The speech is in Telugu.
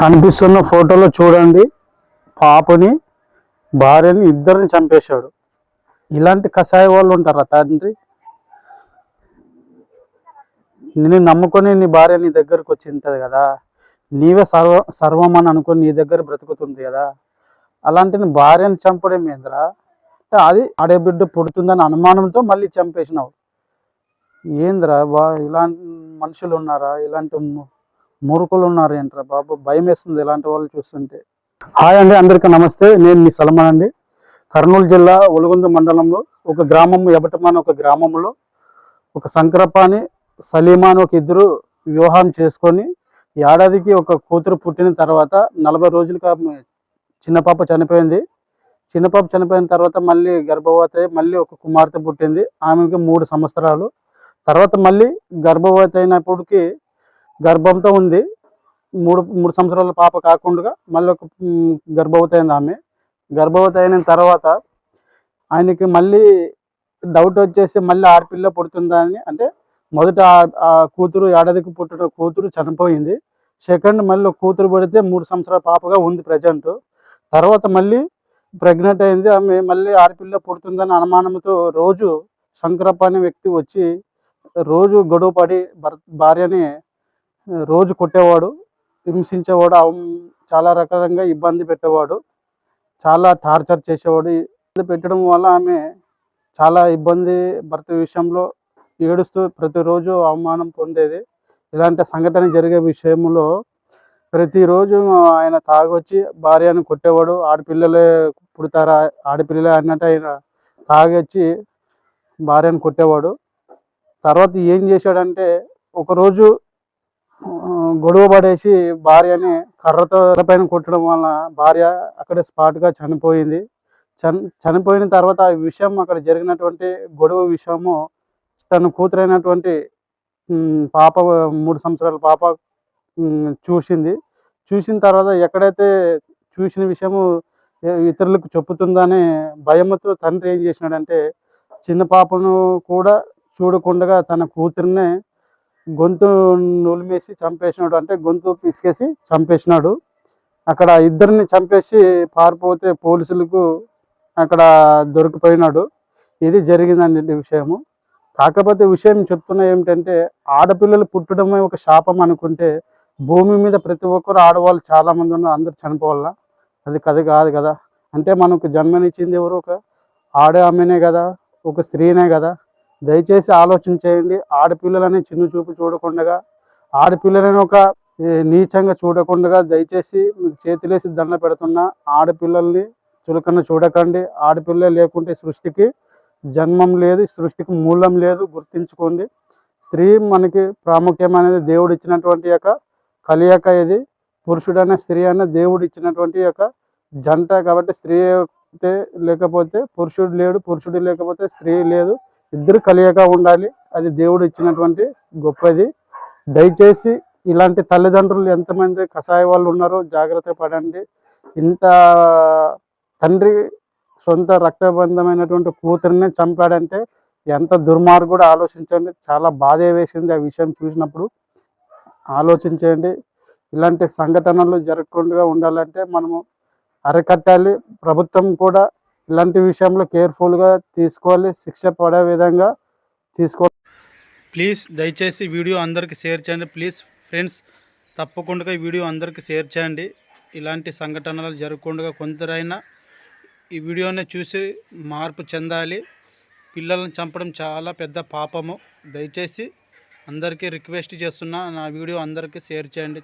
కనిపిస్తున్న ఫోటోలో చూడండి, పాపని భార్యని ఇద్దరిని చంపేశాడు. ఇలాంటి కషాయ వాళ్ళు ఉంటారా తండ్రి? నేను నమ్ముకొని నీ భార్య నీ దగ్గరకు వచ్చింది కదా, నీవే సర్వం అని అనుకొని నీ దగ్గర బ్రతుకుతుంది కదా, అలాంటి నీ భార్యని చంపడం ఏందిరా? అది ఆడబిడ్డ పుడుతుందని అనుమానంతో మళ్ళీ చంపేసినావు. ఏందిరా ఇలాంటి మనుషులు ఉన్నారా? ఇలాంటి మూర్ఖులు ఉన్నారు ఏంట్రా బాబు? భయం వేస్తుంది ఇలాంటి వాళ్ళు చూస్తుంటే. హాయ్ అండి, అందరికీ నమస్తే. నేను మీ సల్మాన్ అండి. కర్నూలు జిల్లా ఒలుగొంద మండలంలో ఒక గ్రామం, ఎబటమాన ఒక గ్రామంలో ఒక శంకరప్పని సలీమా అని ఒక ఇద్దరు వివాహం చేసుకొని ఏడాదికి ఒక కూతురు పుట్టిన తర్వాత 40 రోజులుగా చిన్న పాప చనిపోయింది. చిన్న పాప చనిపోయిన తర్వాత మళ్ళీ గర్భవతి, మళ్ళీ ఒక కుమార్తె పుట్టింది. ఆమెకి 3 సంవత్సరాలు. తర్వాత మళ్ళీ గర్భవతి అయినప్పటికీ గర్భంతో ఉంది. మూడు సంవత్సరాల పాప కాకుండా మళ్ళీ ఒక గర్భవతి అయింది. ఆమె గర్భవతి అయిన తర్వాత ఆయనకి మళ్ళీ డౌట్ వచ్చేసి మళ్ళీ ఆడపిల్ల పుడుతుందని, అంటే మొదట ఆ కూతురు ఏడాదికి పుట్టిన కూతురు చనిపోయింది. సెకండ్ మళ్ళీ కూతురు పడితే 3 సంవత్సరాల పాపగా ఉంది ప్రజెంట్. తర్వాత మళ్ళీ ప్రెగ్నెంట్ అయింది. ఆమె మళ్ళీ ఆడపిల్ల పుడుతుందని అనుమానంతో రోజు శంకరప్ప అనే వ్యక్తి వచ్చి రోజు గొడవ పడి భార్యని రోజు కొట్టేవాడు, హింసించేవాడు, చాలా రకాలంగా ఇబ్బంది పెట్టేవాడు, చాలా టార్చర్ చేసేవాడు. ఇబ్బంది పెట్టడం వల్ల ఆమె చాలా ఇబ్బంది, భర్త విషయంలో ఏడుస్తూ ప్రతిరోజు అవమానం పొందేది. ఇలాంటి సంఘటన జరిగే విషయంలో ప్రతిరోజు ఆయన తాగొచ్చి భార్యను కొట్టేవాడు. ఆడపిల్లలే పుడతారా, ఆడపిల్లలే అన్నట్టు ఆయన తాగొచ్చి భార్యను కొట్టేవాడు. తర్వాత ఏం చేశాడంటే, ఒకరోజు గొడవ పడేసి భార్యని కర్రతో పైన కొట్టడం వల్ల భార్య అక్కడే స్పాట్గా చనిపోయింది. చనిపోయిన తర్వాత ఆ విషయం, అక్కడ జరిగినటువంటి గొడవ విషయము తన కూతురైనటువంటి పాప, 3 సంవత్సరాల పాప చూసింది. చూసిన తర్వాత ఎక్కడైతే చూసిన విషయము ఇతరులకు చెప్పుతుందనే భయంతో తండ్రి ఏం చేసినాడంటే, చిన్న పాపను కూడా చూడకుండా తన కూతుర్నే గొంతు నులిమేసి చంపేసినాడు. అంటే గొంతు పిసికేసి చంపేసినాడు. అక్కడ ఇద్దరిని చంపేసి పారిపోతే పోలీసులకు అక్కడ దొరికిపోయినాడు. ఇది జరిగిందండి విషయము. కాకపోతే విషయం చెప్తున్నా ఏమిటంటే, ఆడపిల్లలు పుట్టడమే ఒక శాపం అనుకుంటే భూమి మీద ప్రతి ఒక్కరు ఆడవాళ్ళు చాలామంది ఉన్నారు, అందరు చనిపోవాలా? అది కథ కాదు కదా. అంటే మనకు జన్మనిచ్చింది ఎవరు? ఒక ఆమెనే కదా, ఒక స్త్రీనే కదా. దయచేసి ఆలోచన చేయండి. ఆడపిల్లలని చిన్న చూపు చూడకుండా, ఆడపిల్లలని ఒక నీచంగా చూడకుండా, దయచేసి మీకు చేతులేసి దండ పెడుతున్నా, ఆడపిల్లల్ని చులకన చూడకండి. ఆడపిల్ల లేకుంటే సృష్టికి జన్మం లేదు, సృష్టికి మూలం లేదు, గుర్తించుకోండి. స్త్రీ మనకి ప్రాముఖ్యమైనది, దేవుడు ఇచ్చినటువంటి యొక్క కలియక ఇది. పురుషుడైన స్త్రీ అనే దేవుడు ఇచ్చినటువంటి యొక్క జంట. కాబట్టి స్త్రీ అయితే లేకపోతే పురుషుడు లేడు, పురుషుడు లేకపోతే స్త్రీ లేదు, ఇద్దరు కలియక ఉండాలి. అది దేవుడు ఇచ్చినటువంటి గొప్పది. దయచేసి ఇలాంటి తల్లిదండ్రులు ఎంతమంది కషాయ వాళ్ళు ఉన్నారో జాగ్రత్త పడండి. ఇంత తండ్రి సొంత రక్తబంధమైనటువంటి కూతురిని చంపాడంటే ఎంత దుర్మార్గుడు ఆలోచించండి. చాలా బాధ వేసింది ఆ విషయం చూసినప్పుడు. ఆలోచించండి. ఇలాంటి సంఘటనలు జరగకుండా ఉండాలంటే మనము అరికట్టాలి. ప్రభుత్వం కూడా ఇలాంటి విషయంలో కేర్ఫుల్గా తీసుకోవాలి, శిక్ష పడే విధంగా తీసుకోవాలి. ప్లీజ్ దయచేసి వీడియో అందరికీ షేర్ చేయండి. ప్లీజ్ ఫ్రెండ్స్, తప్పకుండా ఈ వీడియో అందరికీ షేర్ చేయండి. ఇలాంటి సంఘటనలు జరగకుండా కొందరైనా ఈ వీడియోని చూసి మార్పు చెందాలి. పిల్లలను చంపడం చాలా పెద్ద పాపము. దయచేసి అందరికీ రిక్వెస్ట్ చేస్తున్నా, నా వీడియో అందరికీ షేర్ చేయండి.